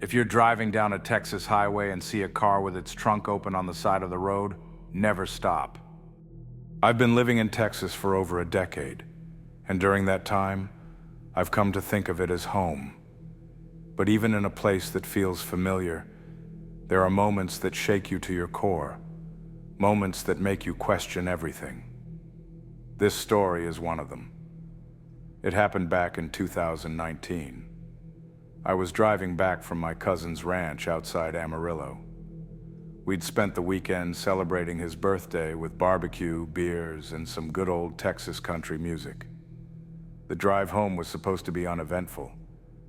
If you're driving down a Texas highway and see a car with its trunk open on the side of the road, never stop. I've been living in Texas for over a decade, and during that time, I've come to think of it as home. But even in a place that feels familiar, there are moments that shake you to your core, moments that make you question everything. This story is one of them. It happened back in 2019. I was driving back from my cousin's ranch outside Amarillo. We'd spent the weekend celebrating his birthday with barbecue, beers, and some good old Texas country music. The drive home was supposed to be uneventful,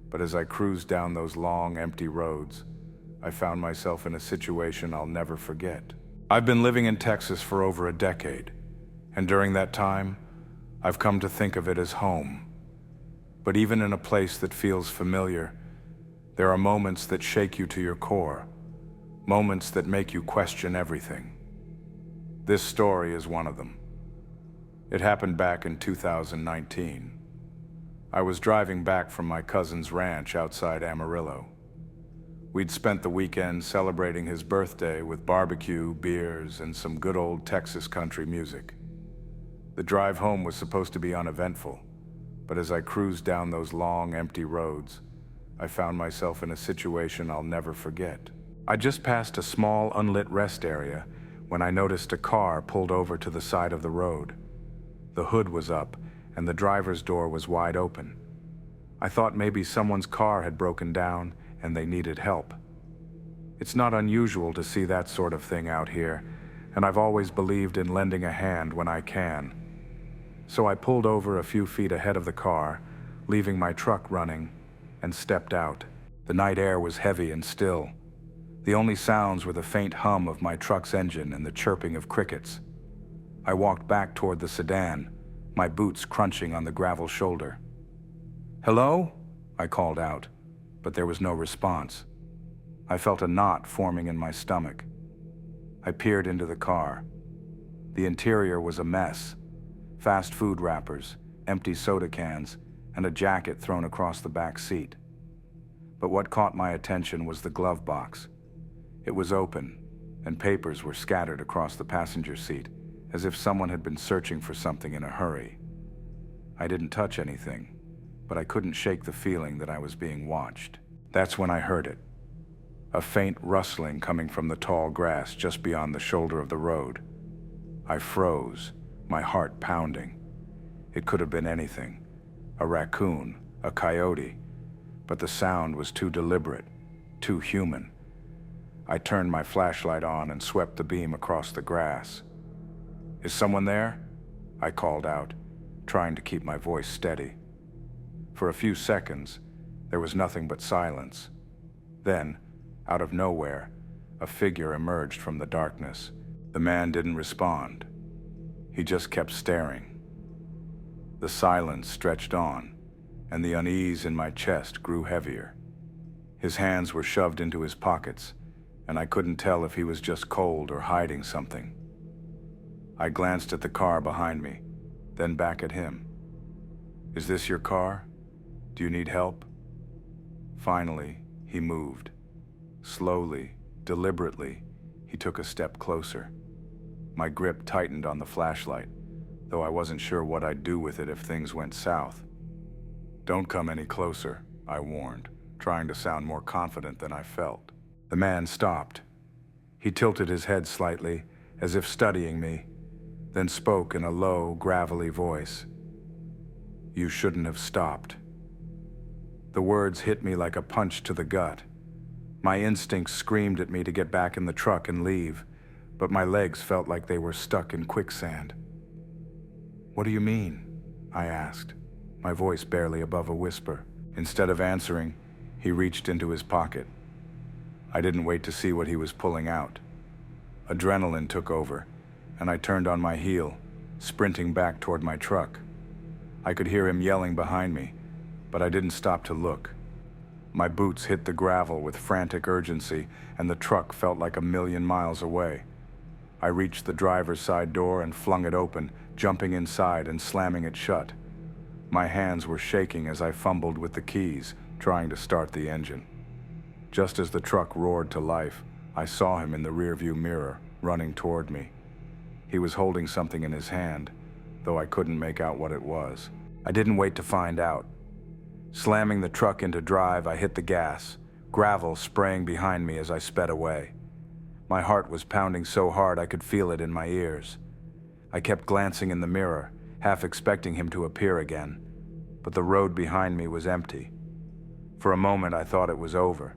but as I cruised down those long, empty roads, I found myself in a situation I'll never forget. I've been living in Texas for over a decade, and during that time, I've come to think of it as home. But even in a place that feels familiar, there are moments that shake you to your core, moments that make you question everything. This story is one of them. It happened back in 2019. I was driving back from my cousin's ranch outside Amarillo. We'd spent the weekend celebrating his birthday with barbecue, beers, and some good old Texas country music. The drive home was supposed to be uneventful, but as I cruised down those long, empty roads, I found myself in a situation I'll never forget. I just passed a small, unlit rest area when I noticed a car pulled over to the side of the road. The hood was up, and the driver's door was wide open. I thought maybe someone's car had broken down and they needed help. It's not unusual to see that sort of thing out here, and I've always believed in lending a hand when I can. So I pulled over a few feet ahead of the car, leaving my truck running, and stepped out. The night air was heavy and still. The only sounds were the faint hum of my truck's engine and the chirping of crickets. I walked back toward the sedan, my boots crunching on the gravel shoulder. "Hello?" I called out, but there was no response. I felt a knot forming in my stomach. I peered into the car. The interior was a mess. Fast food wrappers, empty soda cans, and a jacket thrown across the back seat. But what caught my attention was the glove box. It was open, and papers were scattered across the passenger seat, as if someone had been searching for something in a hurry. I didn't touch anything, but I couldn't shake the feeling that I was being watched. That's when I heard it. A faint rustling coming from the tall grass just beyond the shoulder of the road. I froze, my heart pounding. It could have been anything. A raccoon, a coyote, but the sound was too deliberate, too human. I turned my flashlight on and swept the beam across the grass. "Is someone there?" I called out, trying to keep my voice steady. For a few seconds, there was nothing but silence. Then, out of nowhere, a figure emerged from the darkness. The man didn't respond. He just kept staring. The silence stretched on, and the unease in my chest grew heavier. His hands were shoved into his pockets, and I couldn't tell if he was just cold or hiding something. I glanced at the car behind me, then back at him. "Is this your car? Do you need help?" Finally, he moved. Slowly, deliberately, he took a step closer. My grip tightened on the flashlight, though I wasn't sure what I'd do with it if things went south. "Don't come any closer," I warned, trying to sound more confident than I felt. The man stopped. He tilted his head slightly, as if studying me, then spoke in a low, gravelly voice. "You shouldn't have stopped." The words hit me like a punch to the gut. My instincts screamed at me to get back in the truck and leave, but my legs felt like they were stuck in quicksand. "What do you mean?" I asked, my voice barely above a whisper. Instead of answering, he reached into his pocket. I didn't wait to see what he was pulling out. Adrenaline took over, and I turned on my heel, sprinting back toward my truck. I could hear him yelling behind me, but I didn't stop to look. My boots hit the gravel with frantic urgency, and the truck felt like a million miles away. I reached the driver's side door and flung it open, jumping inside and slamming it shut. My hands were shaking as I fumbled with the keys, trying to start the engine. Just as the truck roared to life, I saw him in the rearview mirror, running toward me. He was holding something in his hand, though I couldn't make out what it was. I didn't wait to find out. Slamming the truck into drive, I hit the gas, gravel spraying behind me as I sped away. My heart was pounding so hard I could feel it in my ears. I kept glancing in the mirror, half expecting him to appear again, but the road behind me was empty. For a moment I thought it was over,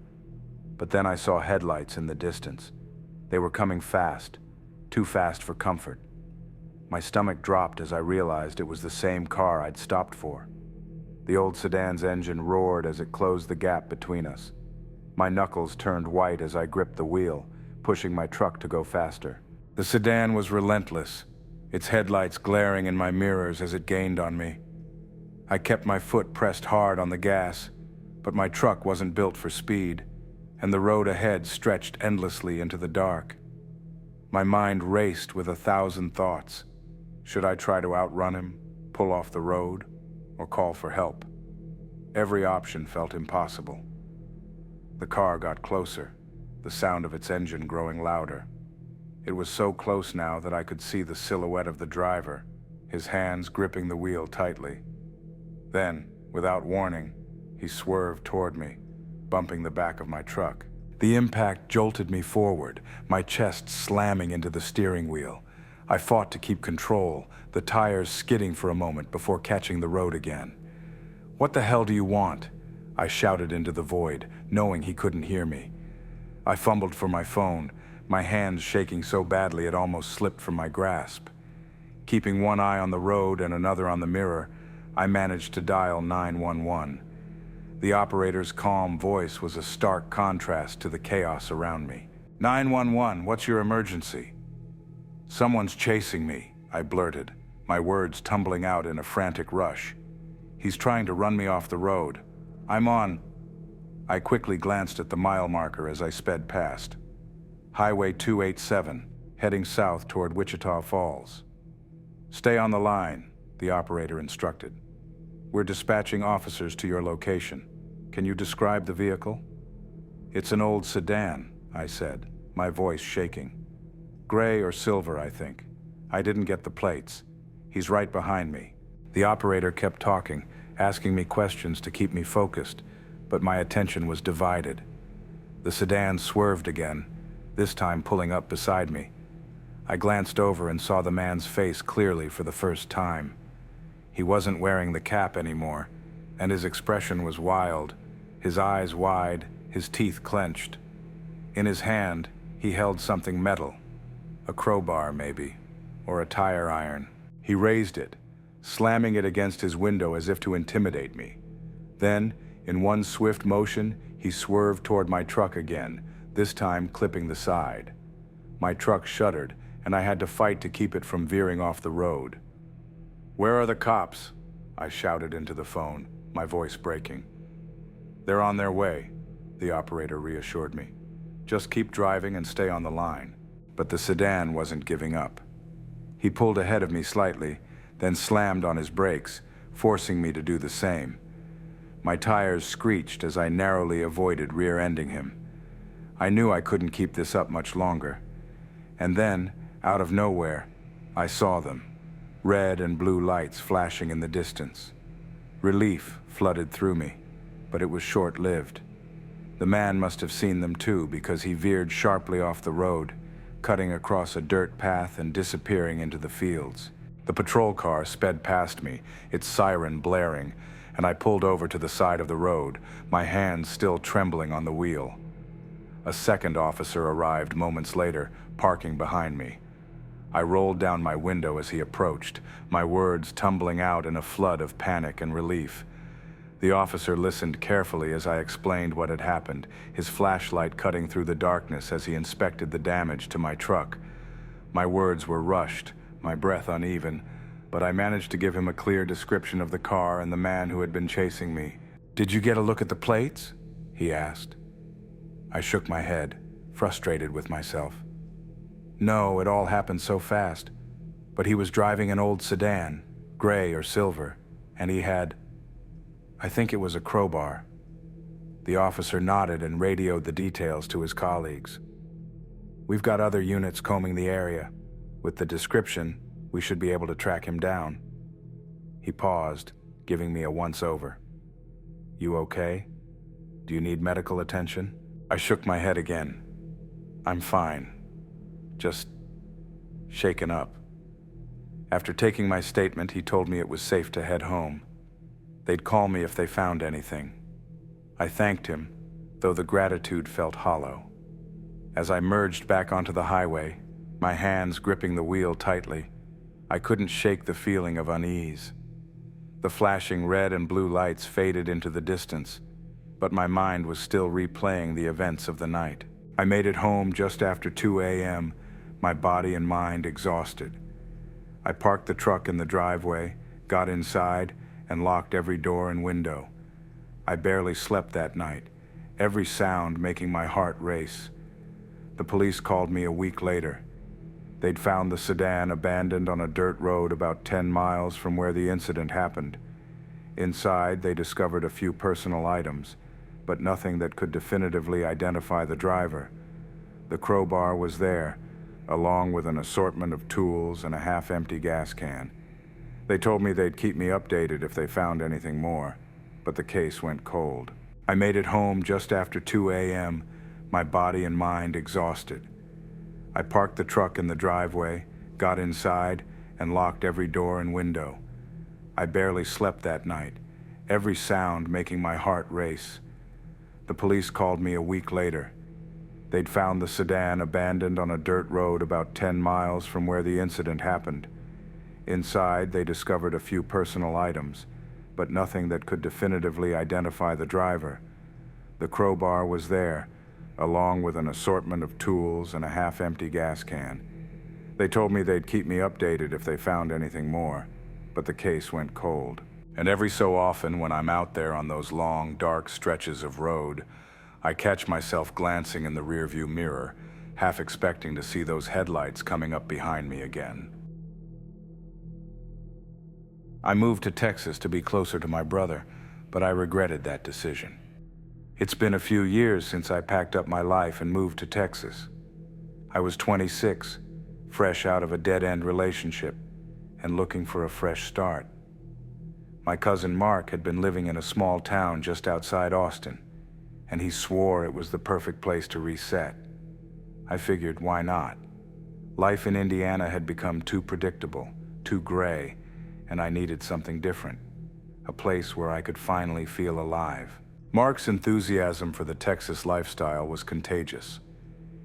but then I saw headlights in the distance. They were coming fast, too fast for comfort. My stomach dropped as I realized it was the same car I'd stopped for. The old sedan's engine roared as it closed the gap between us. My knuckles turned white as I gripped the wheel, pushing my truck to go faster. The sedan was relentless, its headlights glaring in my mirrors as it gained on me. I kept my foot pressed hard on the gas, but my truck wasn't built for speed, and the road ahead stretched endlessly into the dark. My mind raced with 1,000 thoughts. Should I try to outrun him, pull off the road, or call for help? Every option felt impossible. The car got closer, the sound of its engine growing louder. It was so close now that I could see the silhouette of the driver, his hands gripping the wheel tightly. Then, without warning, he swerved toward me, bumping the back of my truck. The impact jolted me forward, my chest slamming into the steering wheel. I fought to keep control, the tires skidding for a moment before catching the road again. "What the hell do you want?" I shouted into the void, knowing he couldn't hear me. I fumbled for my phone, my hands shaking so badly it almost slipped from my grasp. Keeping one eye on the road and another on the mirror, I managed to dial 911. The operator's calm voice was a stark contrast to the chaos around me. "911, what's your emergency?" "Someone's chasing me," I blurted, my words tumbling out in a frantic rush. "He's trying to run me off the road. I'm on..." I quickly glanced at the mile marker as I sped past. Highway 287, heading south toward Wichita Falls. "Stay on the line," the operator instructed. "We're dispatching officers to your location. Can you describe the vehicle?" "It's an old sedan," I said, my voice shaking. "Gray or silver, I think. I didn't get the plates. He's right behind me." The operator kept talking, asking me questions to keep me focused, but my attention was divided. The sedan swerved again, this time pulling up beside me. I glanced over and saw the man's face clearly for the first time. He wasn't wearing the cap anymore, and his expression was wild, his eyes wide, his teeth clenched. In his hand, he held something metal, a crowbar maybe, or a tire iron. He raised it, slamming it against his window as if to intimidate me. Then, in one swift motion, he swerved toward my truck again, this time clipping the side. My truck shuddered, and I had to fight to keep it from veering off the road. "Where are the cops?" I shouted into the phone, my voice breaking. "They're on their way," the operator reassured me. "Just keep driving and stay on the line." But the sedan wasn't giving up. He pulled ahead of me slightly, then slammed on his brakes, forcing me to do the same. My tires screeched as I narrowly avoided rear-ending him. I knew I couldn't keep this up much longer. And then, out of nowhere, I saw them, red and blue lights flashing in the distance. Relief flooded through me, but it was short-lived. The man must have seen them too, because he veered sharply off the road, cutting across a dirt path and disappearing into the fields. The patrol car sped past me, its siren blaring, and I pulled over to the side of the road, my hands still trembling on the wheel. A second officer arrived moments later, parking behind me. I rolled down my window as he approached, my words tumbling out in a flood of panic and relief. The officer listened carefully as I explained what had happened, his flashlight cutting through the darkness as he inspected the damage to my truck. My words were rushed, my breath uneven, but I managed to give him a clear description of the car and the man who had been chasing me. "Did you get a look at the plates?" he asked. I shook my head, frustrated with myself. No, it all happened so fast. But he was driving an old sedan, gray or silver, and he had, I think it was a crowbar. The officer nodded and radioed the details to his colleagues. "We've got other units combing the area. With the description, we should be able to track him down." He paused, giving me a once-over. "You okay? Do you need medical attention?" I shook my head again. "I'm fine. Just shaken up." After taking my statement, he told me it was safe to head home. They'd call me if they found anything. I thanked him, though the gratitude felt hollow. As I merged back onto the highway, my hands gripping the wheel tightly, I couldn't shake the feeling of unease. The flashing red and blue lights faded into the distance, but my mind was still replaying the events of the night. I made it home just after 2 a.m., my body and mind exhausted. I parked the truck in the driveway, got inside, and locked every door and window. I barely slept that night, every sound making my heart race. The police called me a week later. They'd found the sedan abandoned on a dirt road about 10 miles from where the incident happened. Inside, they discovered a few personal items, but nothing that could definitively identify the driver. The crowbar was there, along with an assortment of tools and a half-empty gas can. They told me they'd keep me updated if they found anything more, but the case went cold. I made it home just after 2 a.m., my body and mind exhausted. I parked the truck in the driveway, got inside, and locked every door and window. I barely slept that night, every sound making my heart race. The police called me a week later. They'd found the sedan abandoned on a dirt road about 10 miles from where the incident happened. Inside, they discovered a few personal items, but nothing that could definitively identify the driver. The crowbar was there, along with an assortment of tools and a half-empty gas can. They told me they'd keep me updated if they found anything more, but the case went cold. And every so often, when I'm out there on those long, dark stretches of road, I catch myself glancing in the rearview mirror, half expecting to see those headlights coming up behind me again. I moved to Texas to be closer to my brother, but I regretted that decision. It's been a few years since I packed up my life and moved to Texas. I was 26, fresh out of a dead-end relationship, and looking for a fresh start. My cousin Mark had been living in a small town just outside Austin, and he swore it was the perfect place to reset. I figured, why not? Life in Indiana had become too predictable, too gray, and I needed something different, a place where I could finally feel alive. Mark's enthusiasm for the Texas lifestyle was contagious.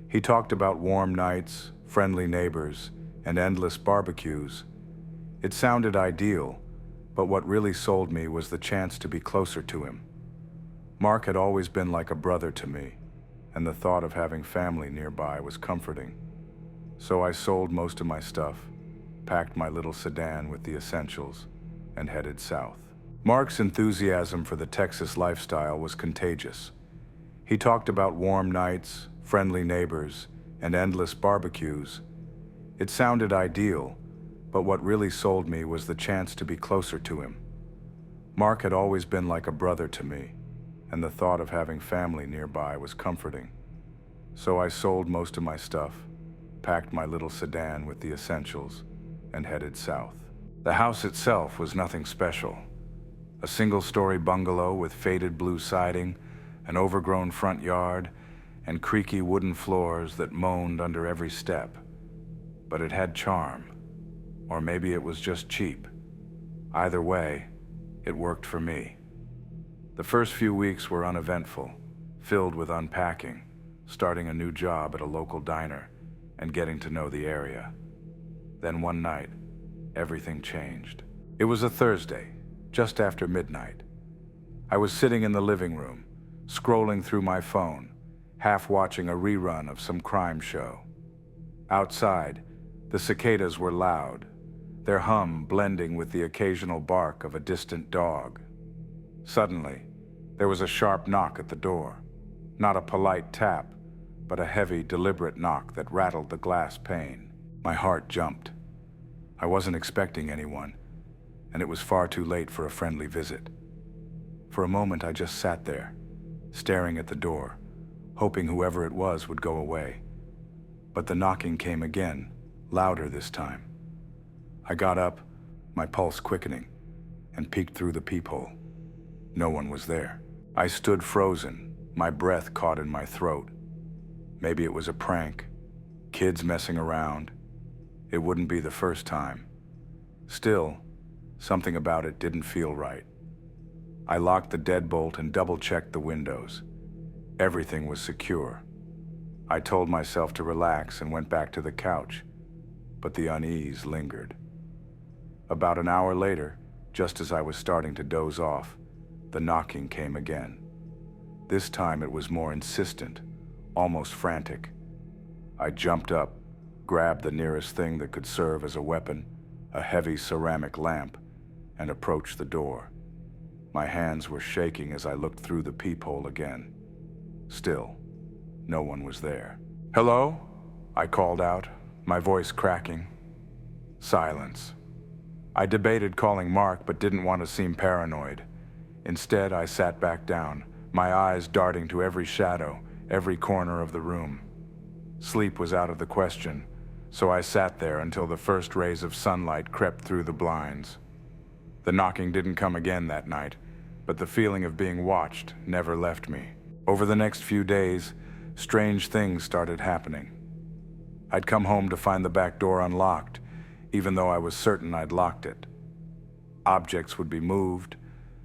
He talked about warm nights, friendly neighbors, and endless barbecues. It sounded ideal, but what really sold me was the chance to be closer to him. Mark had always been like a brother to me, and the thought of having family nearby was comforting. So I sold most of my stuff, packed my little sedan with the essentials, and headed south. Mark's enthusiasm for the Texas lifestyle was contagious. He talked about warm nights, friendly neighbors, and endless barbecues. It sounded ideal, but what really sold me was the chance to be closer to him. Mark had always been like a brother to me, and the thought of having family nearby was comforting. So I sold most of my stuff, packed my little sedan with the essentials, and headed south. The house itself was nothing special. A single-story bungalow with faded blue siding, an overgrown front yard, and creaky wooden floors that moaned under every step. But it had charm. Or maybe it was just cheap. Either way, it worked for me. The first few weeks were uneventful, filled with unpacking, starting a new job at a local diner, and getting to know the area. Then one night, everything changed. It was a Thursday, just after midnight. I was sitting in the living room, scrolling through my phone, half watching a rerun of some crime show. Outside, the cicadas were loud, their hum blending with the occasional bark of a distant dog. Suddenly, there was a sharp knock at the door. Not a polite tap, but a heavy, deliberate knock that rattled the glass pane. My heart jumped. I wasn't expecting anyone, and it was far too late for a friendly visit. For a moment, I just sat there, staring at the door, hoping whoever it was would go away. But the knocking came again, louder this time. I got up, my pulse quickening, and peeked through the peephole. No one was there. I stood frozen, my breath caught in my throat. Maybe it was a prank, kids messing around. It wouldn't be the first time. Still, something about it didn't feel right. I locked the deadbolt and double-checked the windows. Everything was secure. I told myself to relax and went back to the couch, but the unease lingered. About an hour later, just as I was starting to doze off, the knocking came again. This time it was more insistent, almost frantic. I jumped up, grabbed the nearest thing that could serve as a weapon, a heavy ceramic lamp, and approached the door. My hands were shaking as I looked through the peephole again. Still, no one was there. "Hello?" I called out, my voice cracking. Silence. I debated calling Mark, but didn't want to seem paranoid. Instead, I sat back down, my eyes darting to every shadow, every corner of the room. Sleep was out of the question, so I sat there until the first rays of sunlight crept through the blinds. The knocking didn't come again that night, but the feeling of being watched never left me. Over the next few days, strange things started happening. I'd come home to find the back door unlocked, even though I was certain I'd locked it. Objects would be moved,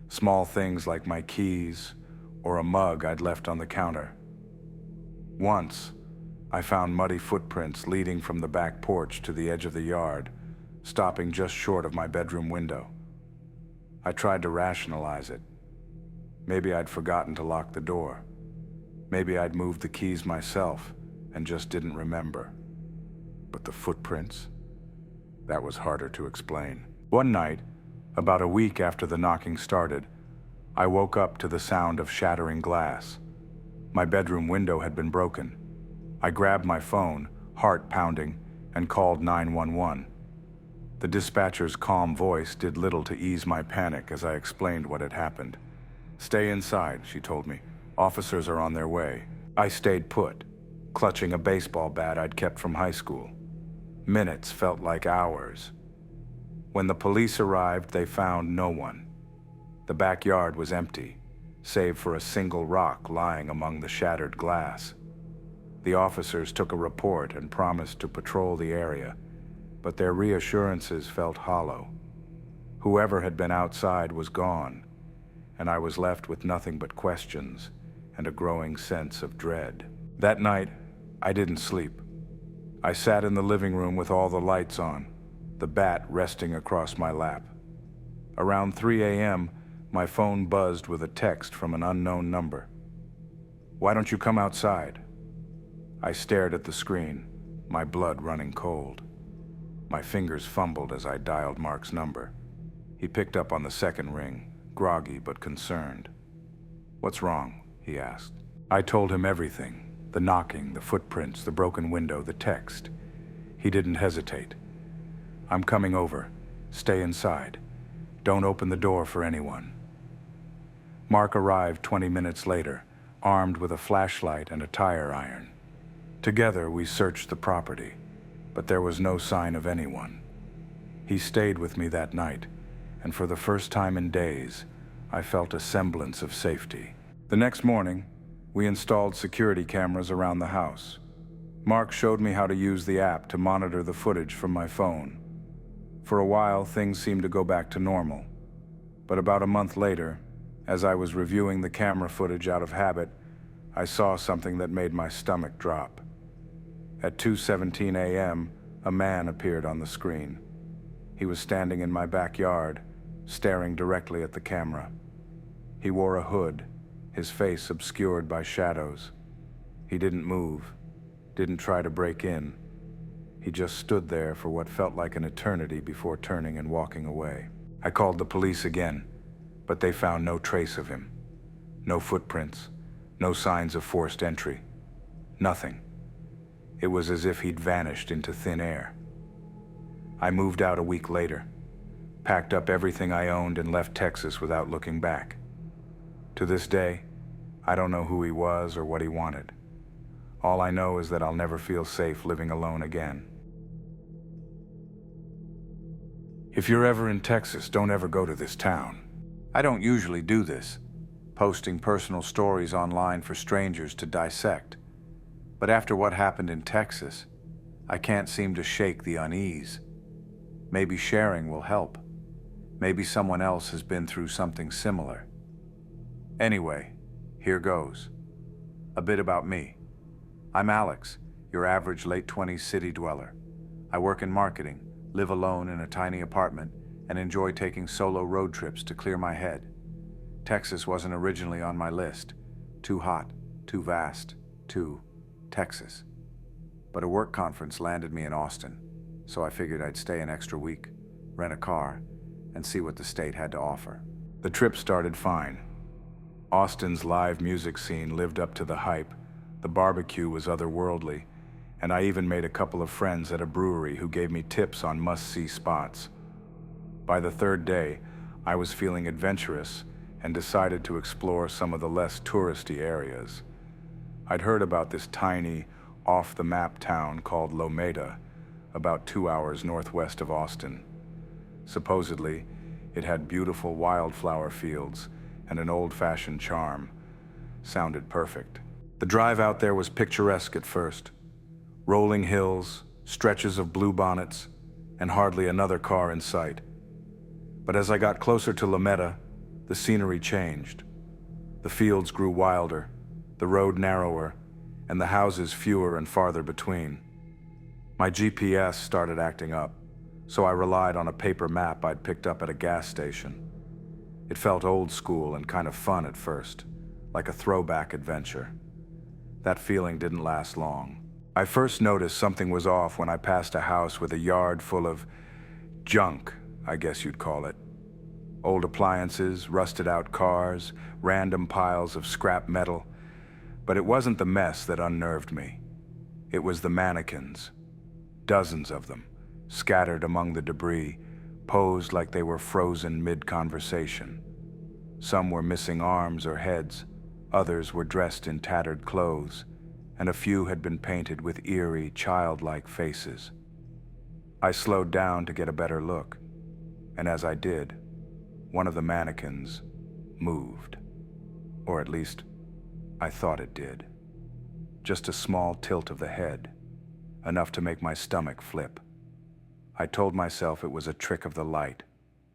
small things like my keys or a mug I'd left on the counter. Once, I found muddy footprints leading from the back porch to the edge of the yard, stopping just short of my bedroom window. I tried to rationalize it. Maybe I'd forgotten to lock the door. Maybe I'd moved the keys myself and just didn't remember. But the footprints? That was harder to explain. One night, about a week after the knocking started, I woke up to the sound of shattering glass. My bedroom window had been broken. I grabbed my phone, heart pounding, and called 911. The dispatcher's calm voice did little to ease my panic as I explained what had happened. "Stay inside," she told me. "Officers are on their way." I stayed put, clutching a baseball bat I'd kept from high school. Minutes felt like hours. When the police arrived, they found no one. The backyard was empty, save for a single rock lying among the shattered glass. The officers took a report and promised to patrol the area, but their reassurances felt hollow. Whoever had been outside was gone, and I was left with nothing but questions and a growing sense of dread. That night, I didn't sleep. I sat in the living room with all the lights on, the bat resting across my lap. Around 3 a.m., my phone buzzed with a text from an unknown number. "Why don't you come outside?" I stared at the screen, my blood running cold. My fingers fumbled as I dialed Mark's number. He picked up on the second ring, groggy but concerned. "What's wrong?" he asked. I told him everything, the knocking, the footprints, the broken window, the text. He didn't hesitate. "I'm coming over. Stay inside. Don't open the door for anyone." Mark arrived 20 minutes later, armed with a flashlight and a tire iron. Together, we searched the property, but there was no sign of anyone. He stayed with me that night, and for the first time in days, I felt a semblance of safety. The next morning, we installed security cameras around the house. Mark showed me how to use the app to monitor the footage from my phone. For a while, things seemed to go back to normal. But about a month later, as I was reviewing the camera footage out of habit, I saw something that made my stomach drop. At 2:17 a.m., a man appeared on the screen. He was standing in my backyard, staring directly at the camera. He wore a hood, his face obscured by shadows. He didn't move, didn't try to break in. He just stood there for what felt like an eternity before turning and walking away. I called the police again, but they found no trace of him. No footprints, no signs of forced entry. Nothing. It was as if he'd vanished into thin air. I moved out a week later, packed up everything I owned and left Texas without looking back. To this day, I don't know who he was or what he wanted. All I know is that I'll never feel safe living alone again. If you're ever in Texas, don't ever go to this town. I don't usually do this, posting personal stories online for strangers to dissect. But after what happened in Texas, I can't seem to shake the unease. Maybe sharing will help. Maybe someone else has been through something similar. Anyway, here goes. A bit about me. I'm Alex, your average late-20s city dweller. I work in marketing, live alone in a tiny apartment, and enjoy taking solo road trips to clear my head. Texas wasn't originally on my list. Too hot, too vast, too Texas. But a work conference landed me in Austin, so I figured I'd stay an extra week, rent a car, and see what the state had to offer. The trip started fine. Austin's live music scene lived up to the hype, the barbecue was otherworldly, and I even made a couple of friends at a brewery who gave me tips on must-see spots. By the third day, I was feeling adventurous and decided to explore some of the less touristy areas. I'd heard about this tiny, off-the-map town called Lomeda, about 2 hours northwest of Austin. Supposedly, it had beautiful wildflower fields and an old-fashioned charm. Sounded perfect. The drive out there was picturesque at first. Rolling hills, stretches of bluebonnets, and hardly another car in sight. But as I got closer to Lomeda, the scenery changed. The fields grew wilder, the road narrower, and the houses fewer and farther between. My GPS started acting up, so I relied on a paper map I'd picked up at a gas station. It felt old school and kind of fun at first, like a throwback adventure. That feeling didn't last long. I first noticed something was off when I passed a house with a yard full of junk, I guess you'd call it. Old appliances, rusted-out cars, random piles of scrap metal. But it wasn't the mess that unnerved me. It was the mannequins. Dozens of them, scattered among the debris, posed like they were frozen mid-conversation. Some were missing arms or heads, others were dressed in tattered clothes, and a few had been painted with eerie, childlike faces. I slowed down to get a better look, and as I did, one of the mannequins moved. Or at least, I thought it did. Just a small tilt of the head, enough to make my stomach flip. I told myself it was a trick of the light,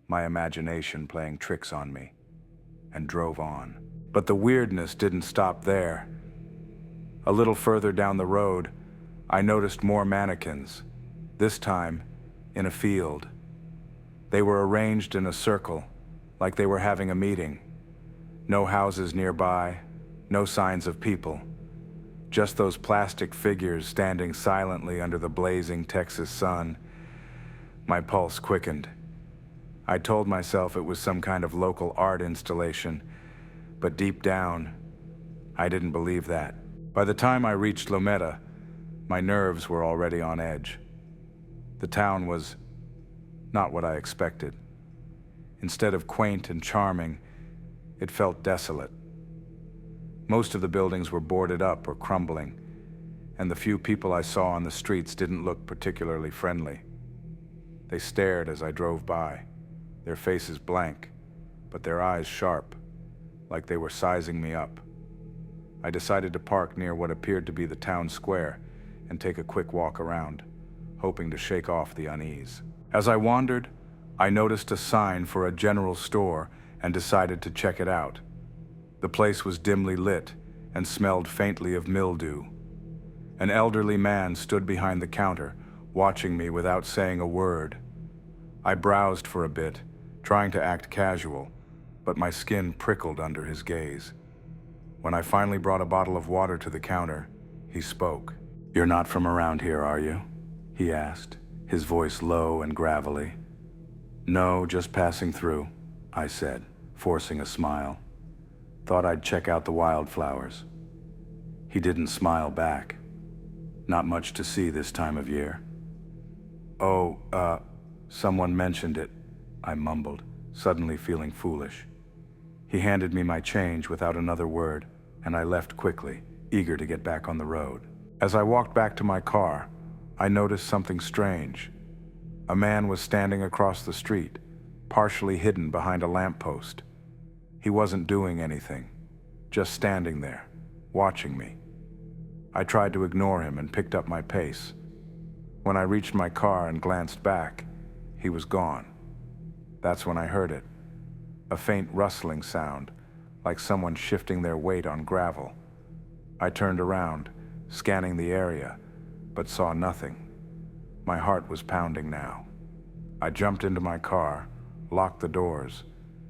my imagination playing tricks on me, and drove on. But the weirdness didn't stop there. A little further down the road, I noticed more mannequins, this time in a field. They were arranged in a circle, like they were having a meeting. No houses nearby, no signs of people. Just those plastic figures standing silently under the blazing Texas sun. My pulse quickened. I told myself it was some kind of local art installation, but deep down, I didn't believe that. By the time I reached Lomeda, my nerves were already on edge. The town was not what I expected. Instead of quaint and charming, it felt desolate. Most of the buildings were boarded up or crumbling, and the few people I saw on the streets didn't look particularly friendly. They stared as I drove by, their faces blank, but their eyes sharp, like they were sizing me up. I decided to park near what appeared to be the town square and take a quick walk around, hoping to shake off the unease. As I wandered, I noticed a sign for a general store and decided to check it out. The place was dimly lit and smelled faintly of mildew. An elderly man stood behind the counter, watching me without saying a word. I browsed for a bit, trying to act casual, but my skin prickled under his gaze. When I finally brought a bottle of water to the counter, he spoke. "You're not from around here, are you?" he asked, his voice low and gravelly. "No, just passing through," I said, forcing a smile. Thought I'd check out the wildflowers. He didn't smile back. Not much to see this time of year. Someone mentioned it," I mumbled, suddenly feeling foolish. He handed me my change without another word, and I left quickly, eager to get back on the road. As I walked back to my car, I noticed something strange. A man was standing across the street, partially hidden behind a lamppost. He wasn't doing anything, just standing there, watching me. I tried to ignore him and picked up my pace. When I reached my car and glanced back, he was gone. That's when I heard it, a faint rustling sound, like someone shifting their weight on gravel. I turned around, scanning the area, but saw nothing. My heart was pounding now. I jumped into my car, locked the doors,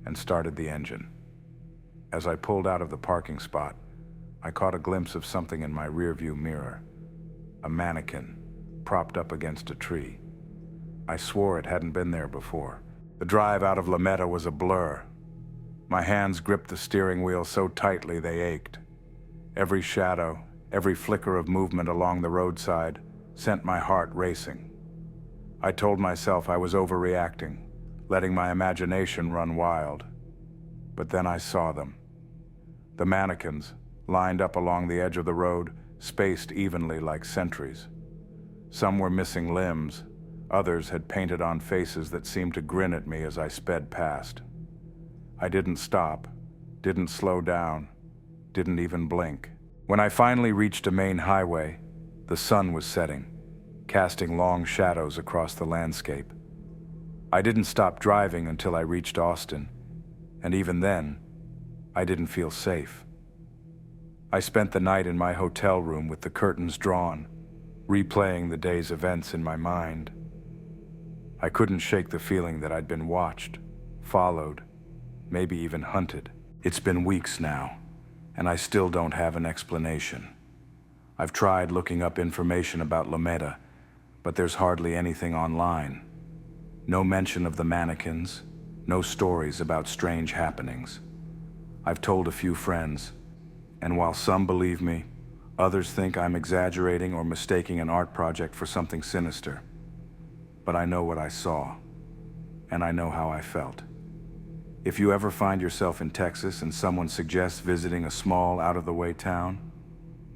and started the engine. As I pulled out of the parking spot, I caught a glimpse of something in my rearview mirror. A mannequin, propped up against a tree. I swore it hadn't been there before. The drive out of La Meta was a blur. My hands gripped the steering wheel so tightly they ached. Every shadow, every flicker of movement along the roadside sent my heart racing. I told myself I was overreacting, letting my imagination run wild. But then I saw them. The mannequins, lined up along the edge of the road, spaced evenly like sentries. Some were missing limbs, others had painted on faces that seemed to grin at me as I sped past. I didn't stop, didn't slow down, didn't even blink. When I finally reached a main highway, the sun was setting, casting long shadows across the landscape. I didn't stop driving until I reached Austin, and even then, I didn't feel safe. I spent the night in my hotel room with the curtains drawn, replaying the day's events in my mind. I couldn't shake the feeling that I'd been watched, followed, maybe even hunted. It's been weeks now, and I still don't have an explanation. I've tried looking up information about La Meta, but there's hardly anything online. No mention of the mannequins, no stories about strange happenings. I've told a few friends, and while some believe me, others think I'm exaggerating or mistaking an art project for something sinister. But I know what I saw, and I know how I felt. If you ever find yourself in Texas and someone suggests visiting a small, out-of-the-way town,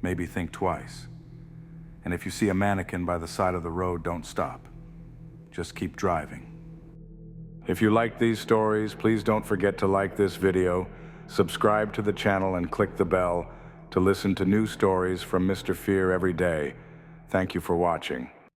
maybe think twice. And if you see a mannequin by the side of the road, don't stop. Just keep driving. If you like these stories, please don't forget to like this video, subscribe to the channel, and click the bell to listen to new stories from Mr. Fear every day. Thank you for watching.